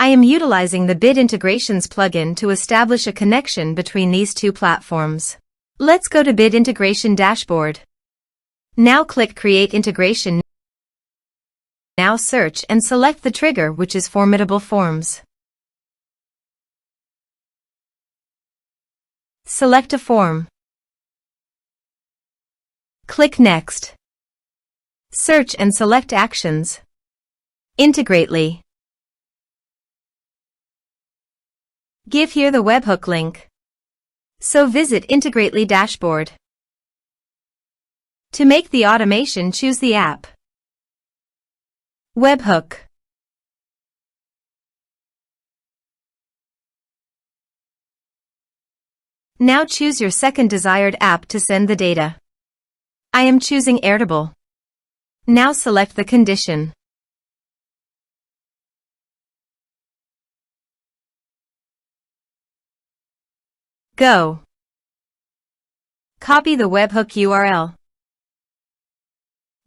I am utilizing the Bit Integrations plugin to establish a connection between these two platforms. Let's go to Bit Integration Dashboard. Now click Create Integration. Now search and select the trigger, which is Formidable Forms. Select a form. Click Next. Search and select Actions. Integrately. Give here the webhook link. So visit Integrately dashboard. To make the automation, choose the app. Webhook. Now choose your second desired app to send the data. I am choosing Airtable. Now select the condition. Go. Copy the webhook URL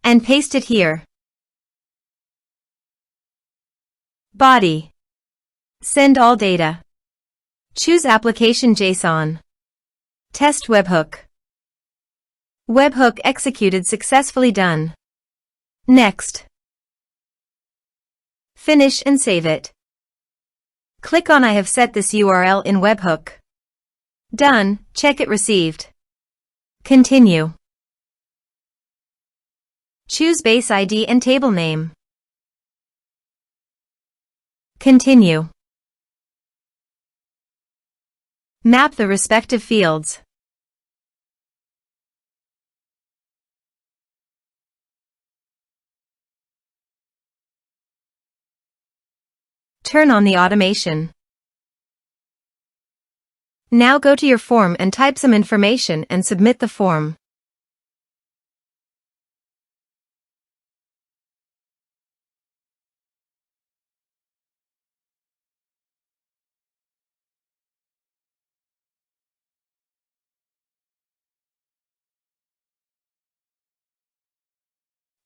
and paste it here. Body. Send all data. Choose Application JSON. Test webhook. Webhook executed successfully. Done. Next. Finish and save it. Click on I have set this URL in webhook. Done. Check it received. Continue. Choose base ID and table name. Continue. Map the respective fields. Turn on the automation. Now go to your form and type some information and submit the form.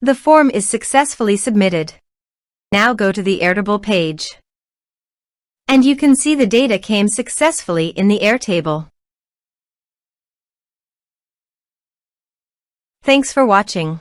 The form is successfully submitted. Now go to the Airtable page. And you can see the data came successfully in the Airtable. Thanks for watching.